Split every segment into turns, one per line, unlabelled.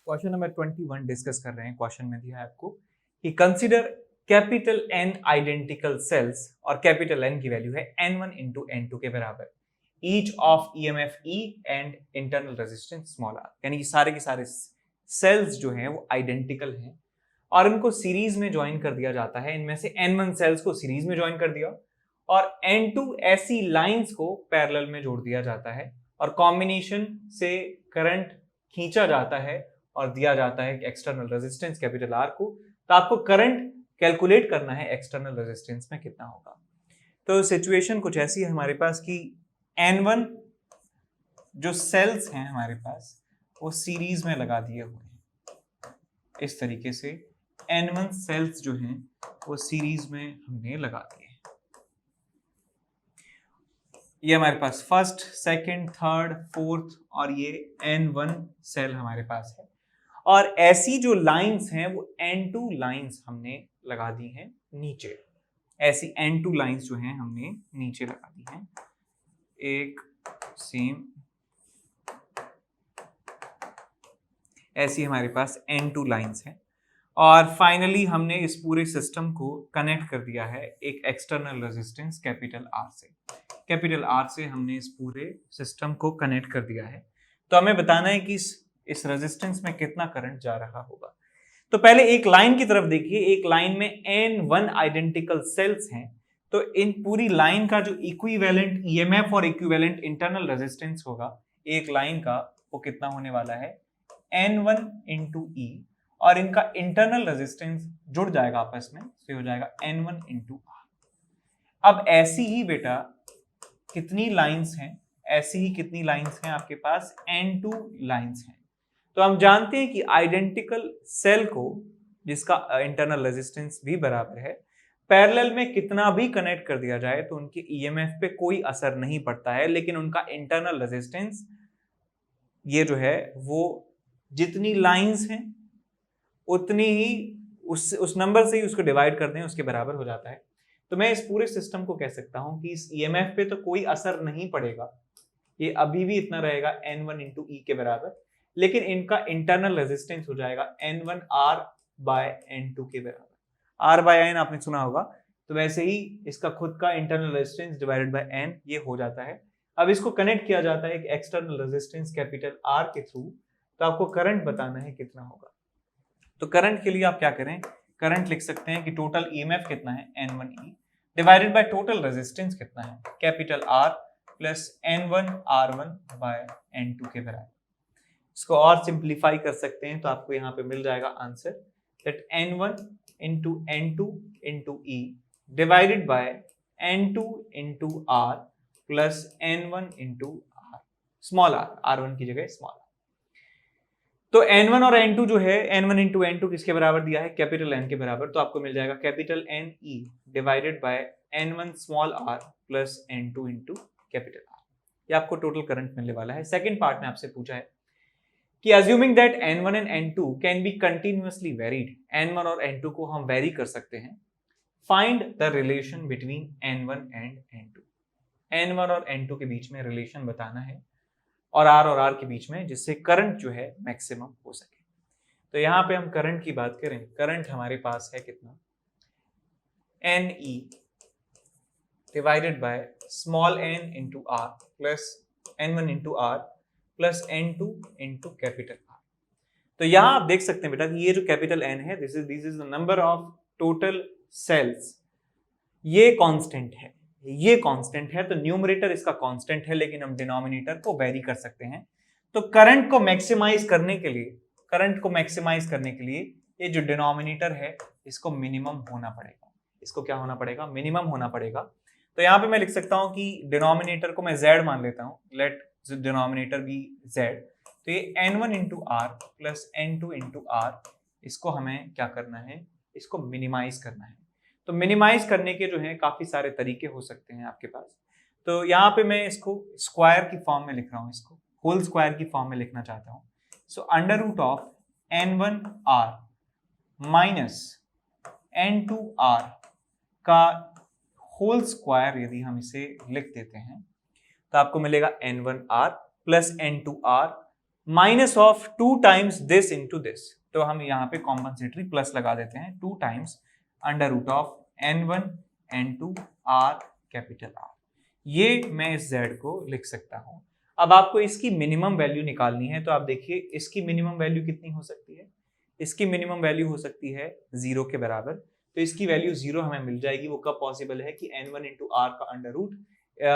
Question number 21 discuss कर रहे हैं। क्वेश्चन में दिया है आपको कि consider capital N identical cells और कैपिटल एन की वैल्यू है n1 इंटू n2 के बराबर, each of EMF E and internal resistance small R. यानी कि सारे के सारे सेल्स जो हैं वो आइडेंटिकल हैं और उनको सीरीज में ज्वाइन कर दिया जाता है। इनमें से n1 सेल्स को सीरीज में ज्वाइन कर दिया और n2 ऐसी लाइंस को पैरेलल में जोड़ दिया जाता है और कॉम्बिनेशन से करंट खींचा जाता है और दिया जाता है एक्सटर्नल रेजिस्टेंस कैपिटल आर को। तो आपको करंट कैलकुलेट करना है एक्सटर्नल रेजिस्टेंस में कितना होगा। तो सिचुएशन कुछ ऐसी है हमारे पास कि N1 जो सेल्स हैं हमारे पास वो सीरीज में लगा दिए हुए हैं। इस तरीके से N1 सेल्स जो हैं वो सीरीज में हमने लगा दिए। ये हमारे पास फर्स्ट, सेकंड, थर्ड, फोर्थ और ये N1 सेल हमारे पास है और ऐसी जो लाइंस हैं वो N2 लाइंस हमने लगा दी हैं नीचे। ऐसी N2 लाइंस जो हैं हमने नीचे लगा दी हैं एक सेम। ऐसी हमारे पास N2 लाइंस हैं और फाइनली हमने इस पूरे सिस्टम को कनेक्ट कर दिया है एक एक्सटर्नल रेजिस्टेंस कैपिटल आर से। कैपिटल आर से हमने इस पूरे सिस्टम को कनेक्ट कर दिया है। तो हमें बताना है कि इस रेजिस्टेंस में कितना करंट जा रहा होगा। तो पहले एक लाइन की तरफ देखिए। एक लाइन में N1 आइडेंटिकल सेल्स हैं, तो इन पूरी लाइन का जो इक्विवेलेंट ईएमएफ और इक्विवेलेंट इंटरनल रेजिस्टेंस होगा एक लाइन का, वो कितना होने वाला है N1 इंटू ई और इनका इंटरनल रेजिस्टेंस जुड़ जाएगा आपस में, तो हो जाएगा N1 इंटू आर। अब ऐसी ही बेटा कितनी लाइंस हैं, ऐसी ही कितनी लाइंस हैं आपके पास N2 लाइंस हैं। तो हम जानते हैं कि आइडेंटिकल सेल को जिसका इंटरनल रेजिस्टेंस भी बराबर है, पैरेलल में कितना भी कनेक्ट कर दिया जाए तो उनके ईएमएफ पे कोई असर नहीं पड़ता है, लेकिन उनका इंटरनल रेजिस्टेंस ये जो है वो जितनी लाइंस हैं उतनी ही उस नंबर से ही उसको डिवाइड कर दें उसके बराबर हो जाता है। तो मैं इस पूरे सिस्टम को कह सकता हूं कि इस ईएमएफ पे तो कोई असर नहीं पड़ेगा, ये अभी भी इतना रहेगा N1 इंटू ई के बराबर, लेकिन इनका इंटरनल रेजिस्टेंस हो जाएगा N1 R बाय N2 के बराबर। R बाय N आपने सुना होगा, तो वैसे ही इसका खुद का internal resistance divided by N ये हो जाता है। अब इसको कनेक्ट किया जाता है एक एक्सटर्नल रेजिस्टेंस कैपिटल R के थ्रू, तो आपको करंट बताना है कितना होगा। तो करंट के लिए आप क्या करें, करंट लिख सकते हैं कि टोटल ईएमएफ कितना है N1E divided by total resistance कितना है capital R plus N1 R1 bye N2 के बराबर। इसको और सिंप्लीफाई कर सकते हैं तो आपको यहाँ पे मिल जाएगा answer that N1 into N2 into E divided by N2 into R plus N1 into R, small r, R1 की जगह स्मॉल r। तो N1 और N2 जो है N1 इंटू N2 किसके बराबर दिया है कैपिटल N के बराबर, तो आपको मिल जाएगा capital N E divided by N1 small r plus N2 into capital R। ये आपको टोटल करंट मिलने वाला है। सेकंड पार्ट में आपसे पूछा है कि assuming that N1 and N2 can be continuously varied, N1 और N2 को हम वेरी कर सकते हैं, find the relation between N1 and N2। N1 और N2 के बीच में रिलेशन बताना है और R के बीच में, जिससे करंट जो है मैक्सिमम हो सके। तो यहां पे हम करंट की बात करें, करंट हमारे पास है कितना NE divided by small n into R plus N1 into R plus N2 into capital R। तो यहां आप देख सकते हैं बेटा कि ये जो कैपिटल N है this is the number of total cells, ये कांस्टेंट है, ये कांस्टेंट है, तो न्यूमरेटर इसका कांस्टेंट है, लेकिन हम डिनोमिनेटर को वेरी कर सकते हैं। तो करंट को मैक्सिमाइज करने के लिए, करंट को मैक्सिमाइज करने के लिए ये जो डिनोमिनेटर है इसको मिनिमम होना पड़ेगा। इसको क्या होना पड़ेगा, मिनिमम होना पड़ेगा। तो यहाँ पे मैं लिख सकता हूँ कि डिनोमिनेटर को मैं z मान लेता हूँ, लेट डिनोमिनेटर बी z। तो ये N1 into R plus N2 into R, इसको हमें क्या करना है, इसको मिनिमाइज करना है। तो मिनिमाइज करने के जो है काफी सारे तरीके हो सकते हैं आपके पास। तो यहाँ पे मैं इसको स्क्वायर की फॉर्म में लिख रहा हूँ, इसको होल स्क्वायर की फॉर्म में लिखना चाहता हूँ। So under root of N1 R minus N2 R का होल स्क्वायर यदि हम इसे लिख देते हैं तो आपको मिलेगा N1 R plus N2 R minus of 2 times this into this, तो हम यहाँ पे कॉम्पनसेटरी प्लस लगा देते हैं, 2 times under root of n1 n2 r capital R। ये मैं इस z को लिख सकता हूं। अब आपको इसकी मिनिमम वैल्यू निकालनी है, तो आप देखिए इसकी मिनिमम वैल्यू कितनी हो सकती है, इसकी मिनिमम वैल्यू हो सकती है 0 के बराबर, तो इसकी वैल्यू 0 हमें मिल जाएगी। वो कब पॉसिबल है कि n1 इंटू आर का under root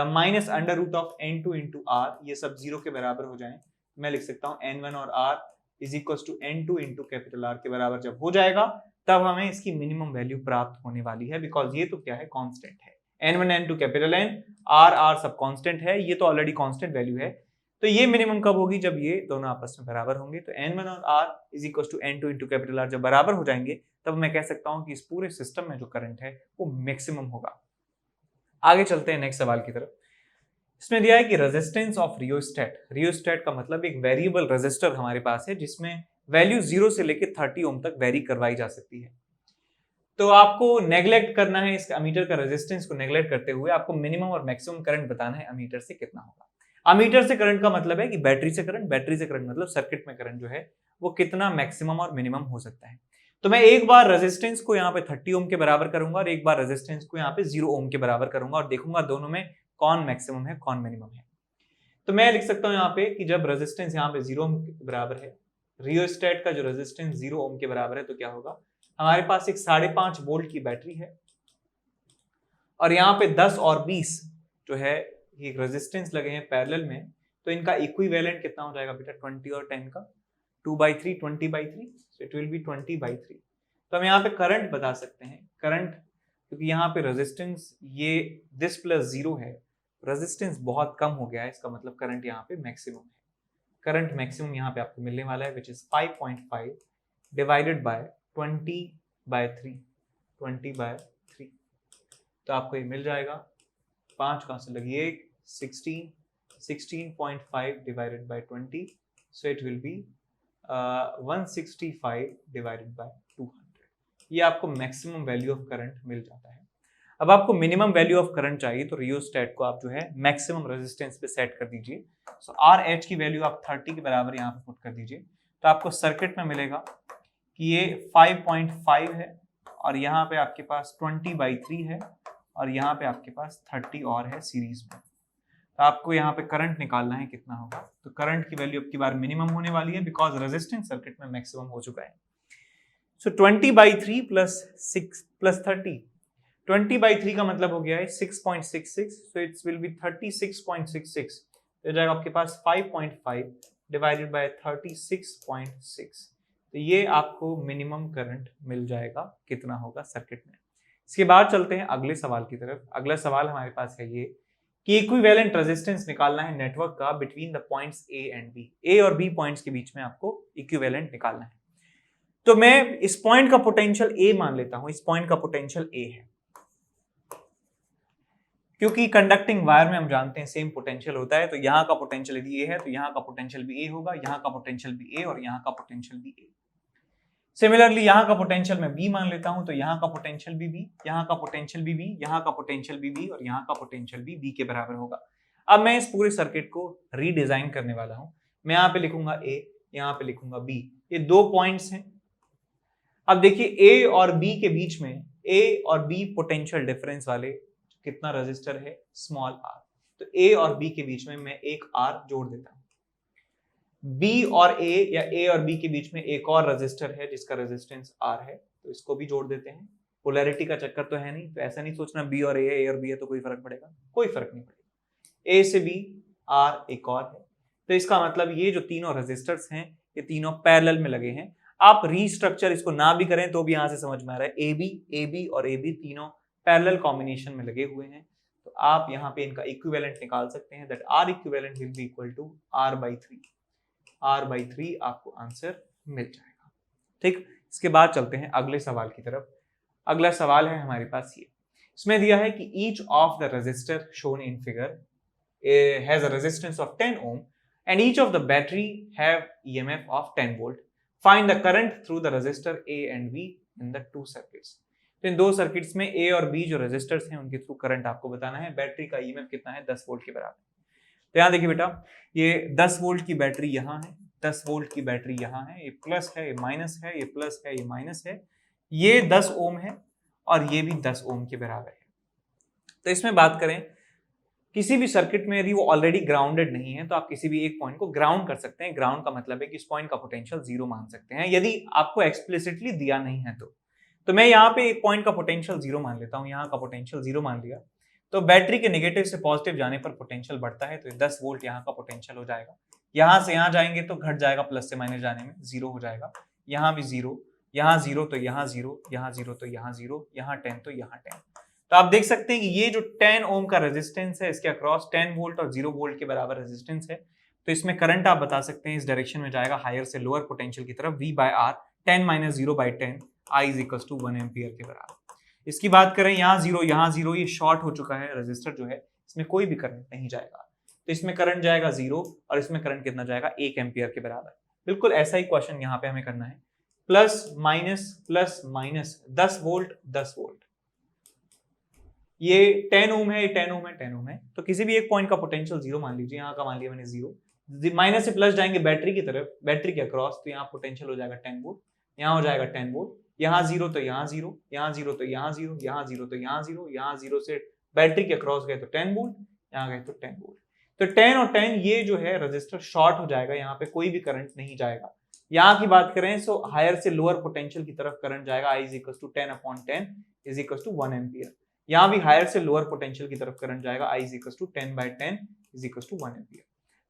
minus under root of n2 into R, ये सब 0 के बराबर हो जाए। मैं लिख सकता हूँ n1 और r is equal to n2 into capital R के बराबर जब हो जाएगा तब हमें इसकी मिनिमम वैल्यू प्राप्त होने वाली है, बिकॉज ये तो क्या है, कांस्टेंट है। n1 n2 capital N, r सब कांस्टेंट है, ये तो ऑलरेडी कांस्टेंट वैल्यू है। तो ये मिनिमम कब होगी, जब ये दोनों आपस में बराबर होंगे। तो n1 और r is equal to n2 into capital R जब बराबर हो जाएंगे तब मैं कह सकता हूं कि इस पूरे सिस्टम में जो करंट है वो मैक्सिमम होगा। आगे चलते हैं नेक्स्ट सवाल की तरफ। इसमें दिया है कि रेजिस्टेंस ऑफ रियोस्टेट, रियोस्टेट का मतलब एक वेरिएबल रेजिस्टर हमारे पास है जिसमें वैल्यू 0 से लेकर 30 ओम तक वेरी करवाई जा सकती है। तो आपको नेग्लेक्ट करना है इस अमीटर का रेजिस्टेंस को नेग्लेक्ट करते हुए आपको मिनिमम और मैक्सिमम करंट बताना है अमीटर से कितना होगा। अमीटर से करंट का मतलब है कि बैटरी से करंट, बैटरी से करंट मतलब सर्किट में करंट जो है वो कितना मैक्सिमम और मिनिमम हो सकता है। तो मैं एक बार रेजिस्टेंस को यहाँ पे 30 ओम के बराबर करूंगा और एक बार रेजिस्टेंस को यहाँ पे 0 ओम के बराबर करूंगा और देखूंगा दोनों में कौन मैक्सिमम है कौन मिनिमम है। तो मैं लिख सकता हूँ यहाँ पे कि जब रेजिस्टेंस यहाँ पे 0 ओम के बराबर है, रियोस्टेट का जो रेजिस्टेंस 0 ओम के बराबर है, तो क्या होगा, हमारे पास एक 5.5 वोल्ट की बैटरी है और यहाँ पे 10 और 20 जो है ये रेजिस्टेंस लगे हैं पैरेलल में, तो इनका इक्विवेलेंट कितना हो जाएगा बेटा, 20 और 10 का 2/3, 20/3, सो इट विल बी 20/3। तो हम यहाँ पे करंट बता सकते हैं, करंट क्योंकि यहाँ पे रेजिस्टेंस ये दिस प्लस 0 है, रेजिस्टेंस बहुत कम हो गया है, इसका मतलब करंट यहाँ पे मैक्सिमम है। करंट मैक्सिमम यहाँ पे आपको मिलने वाला है विच इज 5.5 डिवाइडेड बाय 20/3, 20/3, तो आपको ये मिल जाएगा 5 कहाँ से लगी, 16.5 divided by 20, so it will be 165 divided by 200। ये आपको मैक्सिमम वैल्यू ऑफ करंट मिल जाता है। अब आपको मिनिमम वैल्यू ऑफ करंट चाहिए तो रियोस्टेट को आप जो है मैक्सिमम रेजिस्टेंस पे सेट कर दीजिए। सो RH की वैल्यू आप 30 के बराबर यहाँ पे पुट कर दीजिए, तो आपको सर्किट में मिलेगा कि ये 5.5 है और यहाँ पे आपके पास 20/3 है और यहाँ पे आपके पास 30 और है सीरीज में। तो आपको यहाँ पे करंट निकालना है कितना होगा, तो करंट की वैल्यू अब की बार मिनिमम होने वाली है बिकॉज रेजिस्टेंस सर्किट में मैक्सिमम हो चुका है। सो 20/3 प्लस 6 प्लस 30, 20/3 का मतलब हो गया है 6.66, सो इट्स विल बी 36.66, तो जाएगा आपके पास 5.5 डिवाइडेड बाय 36.6, तो ये आपको मिनिमम करंट मिल जाएगा कितना होगा सर्किट में। इसके बाद चलते हैं अगले सवाल की तरफ। अगला सवाल हमारे पास है ये कि इक्विवेलेंट रेजिस्टेंस निकालना है नेटवर्क का between the points A and B, A और B पॉइंट्स के बीच में आपको इक्विवेलेंट निकालना है। तो मैं इस पॉइंट का पोटेंशियल A मान लेता हूं, इस पॉइंट का पोटेंशियल A है क्योंकि कंडक्टिंग वायर में हम जानते हैं सेम पोटेंशियल होता है, तो यहाँ का पोटेंशियल यदि A है तो यहाँ का पोटेंशियल भी A होगा, यहाँ का पोटेंशियल भी A और यहाँ का पोटेंशियल भी A। सिमिलरली यहाँ का पोटेंशियल मैं B मान लेता हूं, तो यहाँ का पोटेंशियल भी B, यहाँ का पोटेंशियल भी B, यहाँ का पोटेंशियल भी B और यहाँ का पोटेंशियल भी B के बराबर होगा। अब मैं इस पूरे सर्किट को रीडिजाइन करने वाला हूं। मैं यहाँ पे लिखूंगा A, यहाँ पे लिखूंगा B, ये दो पॉइंट्स हैं। अब देखिए A और B के बीच में, A और B पोटेंशियल डिफरेंस वाले कितना रजिस्टर है, स्मॉल r, तो A और B के बीच में मैं एक R जोड़ देता हूं। B और A या A और B के बीच में एक और रजिस्टर है जिसका रेजिस्टेंस R है, तो इसको भी जोड़ देते हैं। पोलैरिटी का चक्कर तो है नहीं, तो ऐसा नहीं सोचना B और A है, A और B है तो कोई फर्क पड़ेगा, कोई फर्क नहीं पड़ेगा। A से B R एक और है, तो इसका मतलब ये जो तीनों रजिस्टर्स हैं ये तीनों पैरेलल में लगे हैं। आप रीस्ट्रक्चर इसको ना भी करें तो भी यहां से समझ में आ रहा है AB और AB तीनों पैरेलल कॉम्बिनेशन में लगे हुए हैं, तो आप यहाँ पे इनका इक्विवेलेंट निकाल सकते हैं, that R equivalent will be equal to R/3, R/3 आपको आंसर मिल जाएगा। ठीक, इसके बाद चलते हैं अगले सवाल की तरफ। अगला सवाल है हमारे पास ये, इसमें दिया है कि each of the resistor shown in figure has a resistance of 10 ohm and each of the battery have EMF of 10 volt. Find the current through the resistor A and B in the two circuits. तो इन दो circuits में A और B जो resistors हैं उनके through current आपको बताना है। बैटरी का EMF कितना है, 10 वोल्ट के बराबर। तो यहाँ देखिए बेटा, ये 10 वोल्ट की बैटरी यहाँ है 10 वोल्ट की बैटरी यहाँ है, ये प्लस है, ये माइनस है, ये प्लस है, ये माइनस है, ये 10 ओम है और ये भी 10 ओम के बराबर है। तो इसमें बात करें किसी भी सर्किट में यदि वो ऑलरेडी ग्राउंडेड नहीं है तो आप किसी भी एक पॉइंट को ग्राउंड कर सकते हैं। ग्राउंड का मतलब है कि इस पॉइंट का पोटेंशियल 0 मान सकते हैं यदि आपको एक्सप्लिसिटली दिया नहीं है तो मैं यहाँ पे एक पॉइंट का पोटेंशियल 0 मान लेता हूँ, यहाँ का पोटेंशियल 0 मान लिया तो बैटरी के नेगेटिव से पॉजिटिव जाने पर पोटेंशियल बढ़ता है, तो 10 वोल्ट यहाँ का पोटेंशियल हो जाएगा। यहाँ से यहाँ जाएंगे तो घट जाएगा, प्लस से माइनस जाने में 0 हो जाएगा, यहाँ भी 0, यहाँ 0 तो यहाँ 0, यहाँ 0 तो यहाँ 0, यहाँ 10 तो यहाँ 10। तो आप देख सकते हैं कि ये जो 10 ओम का रेजिस्टेंस है इसके अक्रॉस 10 वोल्ट और 0 वोल्ट के बराबर रेजिस्टेंस है, तो इसमें करंट आप बता सकते हैं इस डायरेक्शन में जाएगा हायर से लोअर पोटेंशियल की तरफ, V by R 10 minus 0 by 10 I is equal to 1 ampere के बराबर। इसकी बात करें यहाँ 0, ये शॉर्ट हो चुका है, रेजिस्टर जो है इसमें कोई भी करंट नहीं जाएगा, तो इसमें करंट जाएगा 0 और इसमें करंट कितना जाएगा 1 एम्पियर के बराबर। बिल्कुल ऐसा ही क्वेश्चन यहाँ पे हमें करना है, प्लस माइनस 10 वोल्ट 10 वोल्ट, ये 10 ओम है, ये 10 ओम है, 10 ओम है, तो किसी भी एक पॉइंट का पोटेंशियल 0 मान लीजिए, यहाँ का मान लिया मैंने 0, माइनस से प्लस जाएंगे बैटरी की तरफ, बैटरी के अक्रॉस, तो यहाँ पोटेंशियल हो जाएगा 10 वोल्ट, यहाँ हो जाएगा 10 वोल्ट, यहाँ 0 तो यहाँ 0, यहाँ 0 तो यहाँ 0, यहाँ 0 तो यहाँ 0, यहाँ 0 से बैटरी के अक्रॉस गए तो 10 वोल्ट, यहाँ गए तो 10 वोल्ट, तो 10 और 10 ये जो है रजिस्टर शॉर्ट हो जाएगा, यहाँ पे कोई भी करंट नहीं जाएगा। यहाँ की बात करें सो हायर से लोअर पोटेंशियल की तरफ करंट जाएगा, I is equal to 10 upon 10 is equal to 1 ampere. यहाँ भी हायर से लोअर पोटेंशियल की तरफ करंट जाएगा, I is equal to 10 by 10 is equal to 1 ampere.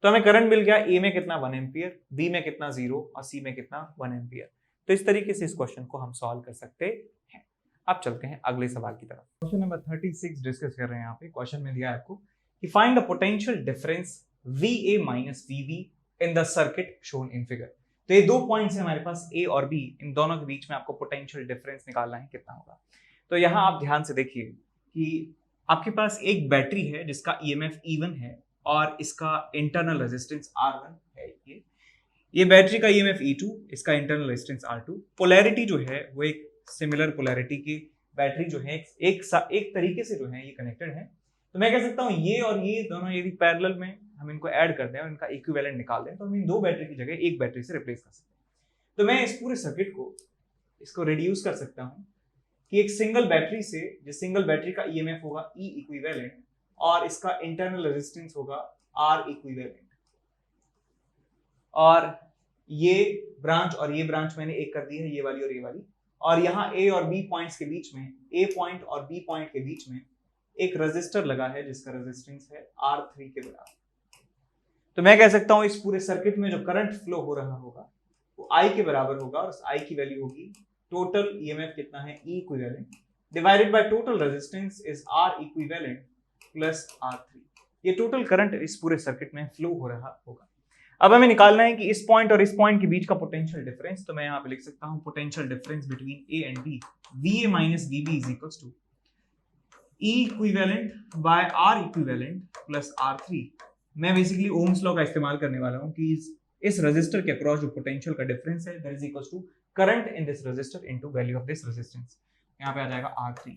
तो हमें करंट मिल गया, A में कितना 1 एम्पियर, B में कितना 0 और C में कितना 1 एम्पियर। तो इस तरीके से इस क्वेश्चन को हम सॉल्व कर सकते हैं। अब चलते हैं अगले सवाल की तरफ। क्वेश्चन नंबर 36 डिस्कस कर रहे हैं। यहाँ पे क्वेश्चन में दिया है आपको कि find the potential difference VA minus VB in the circuit shown in figure. तो ये दो पॉइंट्स है हमारे पास A और B, इन दोनों के बीच में आपको पोटेंशियल डिफरेंस निकालना है, कितना होगा। तो यहाँ आप ध्यान से देखिए कि आपके पास एक बैटरी है जिसका EMF E1 है और इसका इंटरनल रेजिस्टेंस R1 है। ये बैटरी का EMF E2, इसका इंटरनल रेजिस्टेंस R2। पोलैरिटी जो है वो एक सिमिलर पोलैरिटी की बैटरी जो है एक तरीके से जो है ये कनेक्टेड है। तो मैं कह सकता हूँ ये और ये दोनों यदि पैरेलल में हम इनको ऐड कर दें और इनका इक्विवेलेंट निकाल दें तो हम इन दो बैटरी की जगह एक बैटरी से रिप्लेस कर सकते हैं। तो मैं इस पूरे सर्किट को इसको रिड्यूस कर सकता हूँ कि एक सिंगल बैटरी से, जिस सिंगल बैटरी का EMF होगा E इक्विवेलेंट और इसका इंटरनल रेजिस्टेंस होगा R इक्विवेलेंट, और ये ब्रांच और ये ब्रांच मैंने एक कर दी है, ये वाली और ये वाली, और यहाँ A और B पॉइंट्स के बीच में, A पॉइंट और B पॉइंट के बीच में एक रेजिस्टर लगा है जिसका रेजिस्टेंस है R3 के बराबर। तो मैं कह सकता हूं इस पूरे सर्किट में जो करंट फ्लो हो रहा होगा वो I के बराबर होगा और उस I की वैल्यू होगी टोटल EMF कितना है E equivalent divided by total resistance is R equivalent plus R3। ये टोटल करंट इस पूरे सर्किट में फ्लो हो रहा होगा। अब हमें निकालना है कि इस पॉइंट और इस पॉइंट के बीच का पोटेंशियल डिफरेंस। तो मैं यहाँ पे लिख सकता हूँ potential difference between A and B, VA minus VB is equals to E equivalent by R equivalent plus R3। मैं बेसिकली ओम्स लॉ का इस्तेमाल करने वाला हूँ कि इस रेजिस्टर के अक्रॉस जो पोटेंशियल का डिफरेंस है that is equals to current in this resistor into value of this resistance. यहाँ पे आ जाएगा R3।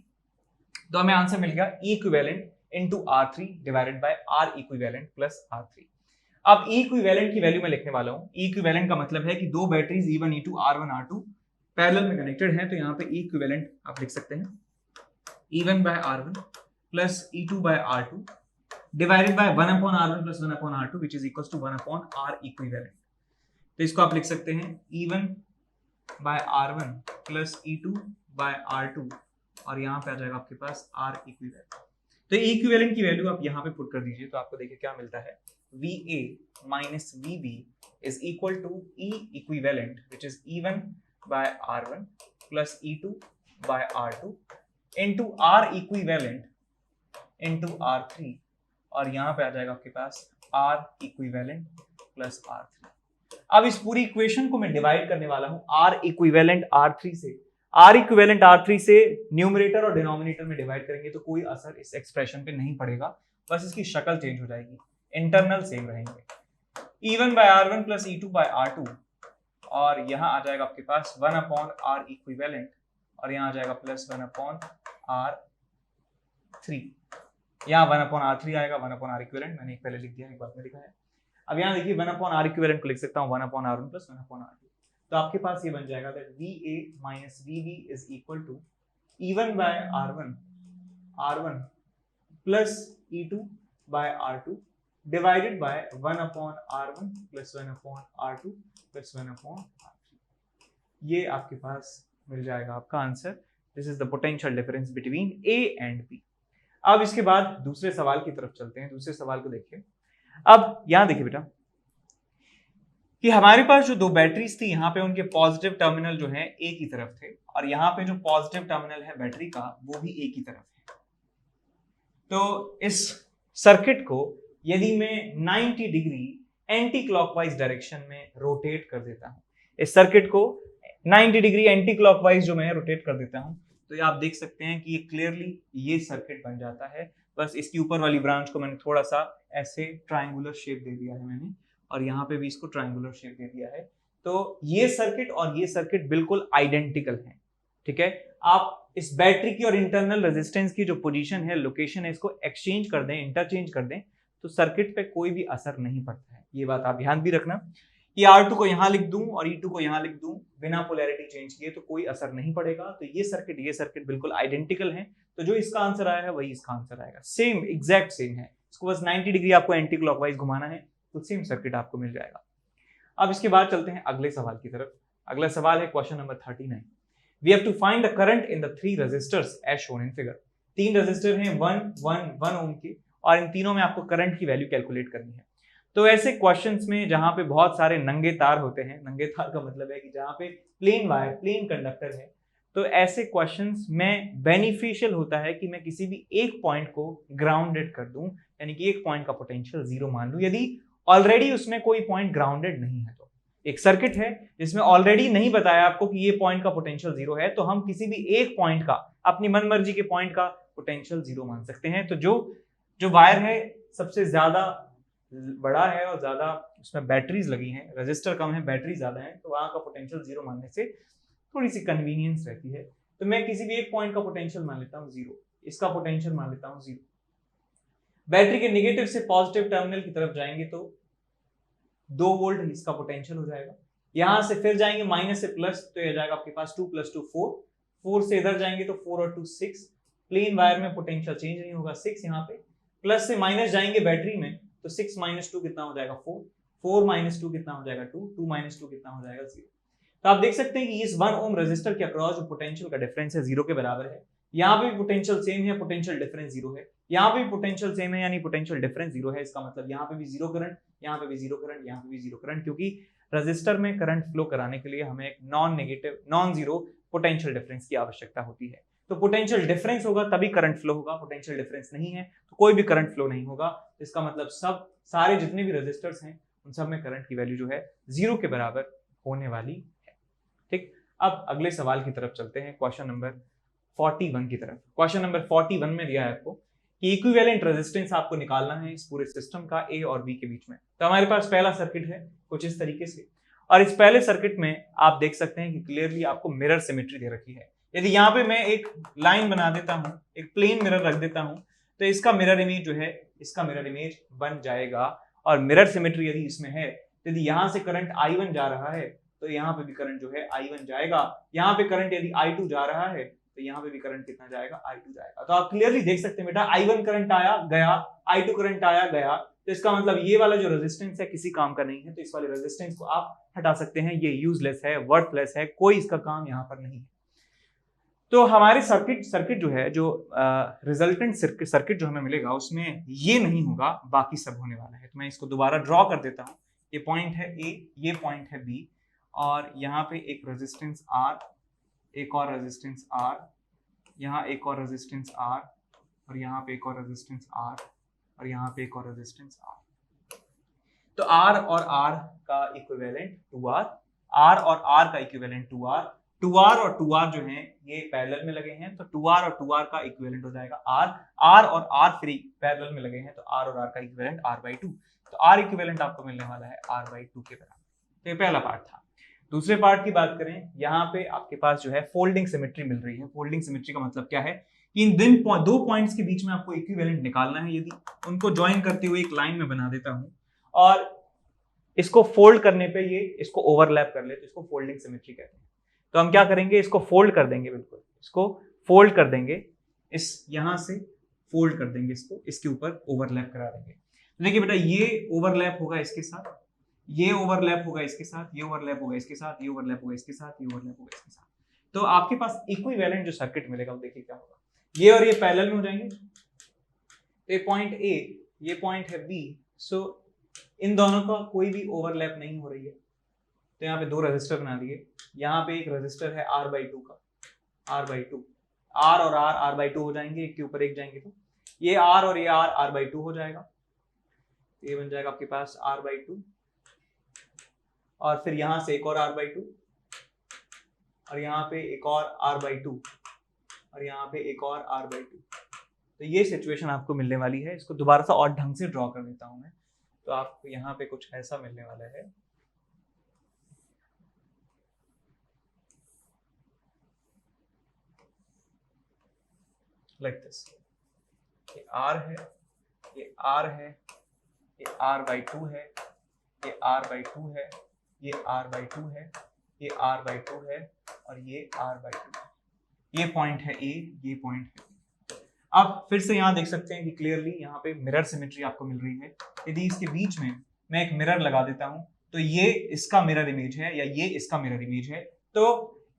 तो हमें आंसर मिल गया E equivalent into R3 divided by R equivalent plus R3। अब E इक्विवेलेंट की वैल्यू मैं लिखने वाला हूँ। E इक्विवेलेंट का मतलब है कि दो batteries E1 E2 R1 R2 parallel में कनेक्टेड हैं, तो यहाँ पे E इक्विवेलेंट आप लिख सकते हैं E1 by R1 plus E2 by R2 divided by 1 upon R1 plus 1 upon R2 which is equals to 1 upon R equivalent. तो इसको आप लिख सकते हैं E1 by R1 plus E2 by R2 और यहाँ पे आ जाएगा आपके पास R इक्विवेलेंट। तो E इक्विवेलेंट की वैल्यू आप यहाँ पे पुट कर दीजिए तो आपको देखिए क्या मिलता है, VA minus VB is equal to E equivalent which is E1 by R1 plus E2 by R2 into R equivalent into R3 और यहाँ पे आ जाएगा आपके पास R equivalent plus R3। अब इस पूरी इक्वेशन को मैं डिवाइड करने वाला हूँ R equivalent R3 से। R equivalent R3 से न्यूमरेटर और डिनोमिनेटर में डिवाइड करेंगे तो कोई असर इस एक्सप्रेशन पे नहीं पड़ेगा, बस इसकी शक्ल चेंज हो जाएगी, इंटरनल सेम रहेंगे। E1 by R1 plus E2 by R2 और यहाँ आ जाएगा आपके पास 1 अपॉन R इक्विवेलेंट और यहाँ आ जाएगा प्लस 1 अपॉन R3। यहाँ 1 अपॉन R3 आएगा, 1 अपॉन R इक्विवेलेंट मैंने एक पहले लिख दिया, एक बाद में लिखा है। अब यहाँ देखिए 1/r इक्विवेलेंट को लिख सकता हूँ 1/r1 प्लस 1/r2। तो आपके पास ये बन जाएगा that VA minus VB is equal to E1 by R1 plus E2 by R2 divided by 1/R1 plus 1/R2 plus 1/R3। ये आपके पास मिल जाएगा आपका answer. This is the potential difference between A and B। अब इसके बाद दूसरे सवाल की तरफ चलते हैं। दूसरे सवाल को देखिए। अब यहां देखिए बेटा कि हमारे पास जो दो बैटरीज थी, यहाँ पे उनके पॉजिटिव टर्मिनल जो है A की तरफ थे और यहाँ पे जो पॉजिटिव टर्मिनल है बैटरी का वो भी A की तरफ है। तो इस सर्किट को यदि मैं 90 डिग्री एंटी क्लॉकवाइज डायरेक्शन में रोटेट कर देता हूं, इस सर्किट को 90 डिग्री एंटी क्लॉकवाइज जो मैं रोटेट कर देता हूं, तो ये आप देख सकते हैं कि ये क्लियरली ये सर्किट बन जाता है। बस इसकी ऊपर वाली ब्रांच को मैंने थोड़ा सा ऐसे ट्रायंगुलर शेप दे दिया है मैंने, और यहाँ पे भी इसको ट्रायंगुलर शेप दे दिया है। तो ये सर्किट और ये सर्किट बिल्कुल आइडेंटिकल है। ठीक है, आप इस बैटरी की और इंटरनल रेजिस्टेंस की जो पोजीशन है, लोकेशन है, इसको एक्सचेंज कर दें, इंटरचेंज कर दें, तो सर्किट पे कोई भी असर नहीं पड़ता है। ये बात आप ध्यान भी रखना। ये R2 को यहां लिख दूं और E2 को यहां लिख दूं बिना पोलैरिटी चेंज किए तो कोई असर नहीं पड़ेगा। तो ये सर्किट बिल्कुल आइडेंटिकल है। तो जो इसका आंसर आया है वही इसका आंसर आएगा। सेम, एग्जैक्ट सेम है। इसको बस 90 डिग्री आपको एंटी क्लॉकवाइज घुमाना है तो सेम सर्किट आपको मिल जाएगा। अब इसके बाद चलते हैं अगले सवाल की तरफ। अगला सवाल है question number 39। We have to find the current in the 3 resistors as shown in figure. 3 resistor हैं 1 ओम के, और इन तीनों में आपको करंट की वैल्यू कैलकुलेट करनी है। तो ऐसे क्वेश्चंस में जहां पे बहुत सारे नंगे तार होते हैं, नंगे तार का मतलब है कि जहां पे प्लेन वायर, प्लेन कंडक्टर है, तो ऐसे क्वेश्चंस में बेनिफिशियल होता है कि मैं किसी भी एक पॉइंट को ग्राउंडेड कर दूं, यानी कि एक पॉइंट का पोटेंशियल 0 मान लूं यदि ऑलरेडी उसमें कोई पॉइंट ग्राउंडेड नहीं है। तो एक सर्किट है जिसमें ऑलरेडी नहीं बताया आपको कि ये पॉइंट का पोटेंशियल 0 है, तो हम किसी भी एक पॉइंट का, अपनी मनमर्जी के पॉइंट का पोटेंशियल 0 मान सकते हैं। तो जो वायर है सबसे ज्यादा बड़ा है और ज्यादा उसमें बैटरीज लगी हैं, रजिस्टर कम है, बैटरी ज्यादा है, तो वहां का पोटेंशियल 0 मानने से थोड़ी सी कन्वीनियंस रहती है। तो मैं किसी भी एक पॉइंट का पोटेंशियल मान लेता हूँ 0, इसका पोटेंशियल मान लेता हूँ 0। बैटरी के नेगेटिव से पॉजिटिव टर्मिनल की तरफ जाएंगे तो 2 वोल्ट इसका पोटेंशियल हो जाएगा। यहां से फिर जाएंगे माइनस से प्लस, तो ये जाएगा आपके पास 2 + 2 4, 4 से इधर जाएंगे तो 4 और 2 6। प्लेन वायर में पोटेंशियल चेंज नहीं होगा, 6 यहाँ पे। प्लस से माइनस जाएंगे बैटरी में, तो 6 - 2 कितना हो जाएगा 4, 4 - 2 कितना हो जाएगा 2, 2 - 2 कितना हो जाएगा 0। तो आप देख सकते हैं कि इस 1 ओम रेजिस्टर के अक्रॉस जो पोटेंशियल का डिफरेंस है 0 के बराबर है। यहाँ पे भी पोटेंशियल सेम है, पोटेंशियल डिफरेंस 0 है। यहाँ पे भी पोटेंशियल सेम है, यानी पोटेंशियल डिफरेंस 0 है। इसका मतलब यहाँ पे भी 0 करंट, यहाँ पे भी 0 करंट, यहाँ पे भी 0 करंट, क्योंकि रेजिस्टर में करंट फ्लो कराने के लिए हमें एक नॉन जीरो पोटेंशियल डिफरेंस की आवश्यकता होती है। तो पोटेंशियल डिफरेंस होगा तभी करंट फ्लो होगा, पोटेंशियल डिफरेंस नहीं है तो कोई भी करंट फ्लो नहीं होगा। इसका मतलब सारे जितने भी रेजिस्टर्स हैं उन सब में करंट की वैल्यू जो है 0 के बराबर होने वाली है। ठीक, अब अगले सवाल की तरफ चलते हैं, क्वेश्चन नंबर 41 की तरफ। क्वेश्चन नंबर 41 में दिया है आपको कि इक्विवेलेंट रेजिस्टेंस आपको निकालना है इस पूरे सिस्टम का ए और बी के बीच में। तो हमारे पास पहला सर्किट है कुछ इस तरीके से, और इस पहले सर्किट में आप देख सकते हैं कि क्लियरली आपको मिरर सिमेट्री दे रखी है। यदि यहाँ पे मैं एक लाइन बना देता हूं, एक प्लेन मिरर रख देता हूं, तो इसका मिरर इमेज जो है, इसका मिरर इमेज बन जाएगा। और मिरर सिमेट्री यदि इसमें है, यदि यहां से करंट I1 जा रहा है तो यहाँ पे भी करंट जो है I1 जाएगा। यहाँ पे करंट यदि I2 जा रहा है तो यहाँ पे भी करंट कितना जाएगा, I2 जाएगा। तो आप क्लियरली देख सकते हैं बेटा, I1 करंट आया गया, I2 करंट आया गया, तो इसका मतलब ये वाला जो रेजिस्टेंस है किसी काम का नहीं है। तो इस वाले रेजिस्टेंस को आप हटा सकते हैं, ये यूजलेस है, वर्थलेस है, कोई इसका काम यहाँ पर नहीं है। तो हमारे सर्किट जो है, जो रिजल्टेंट सर्किट जो हमें मिलेगा उसमें ये नहीं होगा, बाकी सब होने वाला है। तो मैं इसको दोबारा ड्रॉ कर देता हूँ। ये पॉइंट है A, ये पॉइंट है B, और यहाँ पे एक रेजिस्टेंस R, एक और रेजिस्टेंस R, यहाँ एक और रेजिस्टेंस R, और यहाँ पे एक और रेजिस्टेंस R, और यहाँ पे एक और रेजिस्टेंस R। तो R और R का इक्विवेलेंट 2R, R और R का इक्विवेलेंट 2R, 2R और 2R जो हैं ये पैरेलल में लगे हैं, तो 2R और 2R का इक्विवेलेंट हो जाएगा R, R और R फिर पैरेलल में लगे हैं, तो R और R का इक्विवेलेंट R/2। तो R इक्विवेलेंट आपको मिलने वाला है R/2 के बराबर। तो ये पहला पार्ट था। दूसरे पार्ट की बात करें, यहाँ पे आपके पास जो है फोल्डिंग सिमेट्री मिल रही है। फोल्डिंग सिमेट्री का मतलब क्या है कि इन दो पॉइंट्स के बीच में आपको इक्विवेलेंट निकालना है। यदि उनको ज्वाइन करते हुए एक लाइन में बना देता हूं, और इसको फोल्ड करने पे ये इसको ओवरलैप कर ले तो इसको फोल्डिंग सिमेट्री कहते हैं। तो हम क्या करेंगे, इसको फोल्ड कर देंगे, बिल्कुल इसको फोल्ड कर देंगे, इस यहां से फोल्ड कर देंगे, इसको इसके ऊपर ओवरलैप करा देंगे। तो देखिए बेटा, ये ओवरलैप होगा इसके साथ, ये ओवरलैप होगा इसके साथ, ये ओवरलैप होगा इसके साथ, ये ओवरलैप होगा इसके साथ, ये ओवरलैप होगा इसके साथ। तो आपके पास इक्विवेलेंट जो सर्किट मिलेगा वो देखिए क्या होगा, ये और ये पैरेलल में हो जाएंगे। तो ये पॉइंट ए, ये पॉइंट है बी, सो इन दोनों का कोई भी ओवरलैप नहीं हो रही है। तो यहाँ पे दो रेजिस्टर बना दिए, यहाँ पे एक रेजिस्टर है R/2 का, R/2, R और R R/2 हो जाएंगे, एक के ऊपर एक जाएंगे, तो ये R और ये R R/2 हो जाएगा, ये बन जाएगा आपके पास R/2, और फिर यहां से एक और R/2, और यहाँ पे एक और R/2, और यहाँ पे एक और R/2। तो ये सिचुएशन आपको मिलने वाली है। इसको दोबारा से और ढंग से ड्रॉ कर देता हूं मैं, तो आपको यहाँ पे कुछ ऐसा मिलने वाला है। लाइक दिस, ये R है, ये R है, ये R/2 है, ये R/2 है, ये R/2 है, ये R/2 है, और ये R/2 है। ये पॉइंट है A, ये पॉइंट है। आप फिर से यहाँ देख सकते हैं कि क्लियरली यहाँ पे मिरर सिमेट्री आपको मिल रही है। यदि इसके बीच में मैं एक मिरर लगा देता हूं तो ये इसका मिरर इमेज है या ये इसका मिरर इमेज है। तो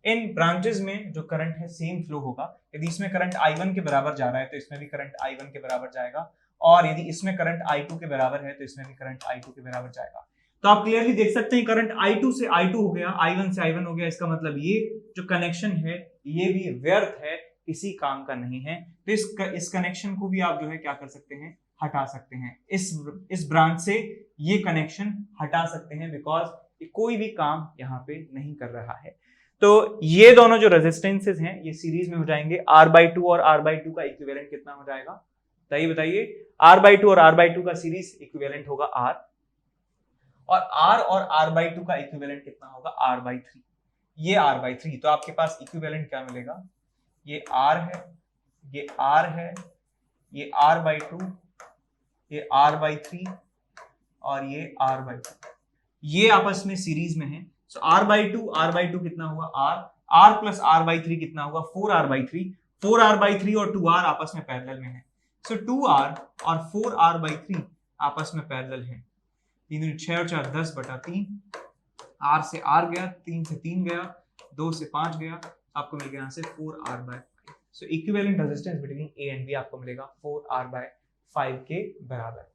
इन ब्रांचेस में जो करंट है सेम फ्लो होगा। यदि इसमें करंट I1 के बराबर जा रहा है तो इसमें भी करंट I1 के बराबर जाएगा, और यदि इसमें करंट I2 के बराबर है तो इसमें भी करंट I2 के बराबर जाएगा। तो आप क्लियरली देख सकते हैं करंट I2 से I2 हो गया, I1 से I1 हो गया। इसका मतलब ये जो कनेक्शन है ये भी व्यर्थ है, किसी काम का नहीं है। तो इस कनेक्शन को भी आप जो है क्या कर सकते हैं, हटा सकते हैं। इस ब्रांच से ये कनेक्शन हटा सकते हैं, बिकॉज कोई भी काम यहाँ पे नहीं कर रहा है। तो ये दोनों जो रेजिस्टेंसेस हैं ये सीरीज में हो जाएंगे। R/2 और R/2 का इक्विवेलेंट कितना हो जाएगा, बताइए। R/2 और R/2 का सीरीज इक्विवेलेंट होगा R, और R/2 का इक्विवेलेंट कितना होगा, R/3। ये R/3। तो आपके पास इक्विवेलेंट क्या मिलेगा, ये R है, ये R है, ये R/2, ये R/3, और ये R/2, ये आपस में सीरीज में है। सो R/2 कितना हुआ, R प्लस R/3 कितना हुआ, 4R/3, 4R/3 और 2R आपस में पैरेलल में है। सो 2R और 4R/3 आपस में पैरेलल है। 3 6 और 4 10/3, R से R गया, 3 से 3 गया, 2 से 5 गया, आपको मिल गया यहाँ से 4R/5। So equivalent resistance between A and B आपको मिलेगा 4R/5 के बराबर।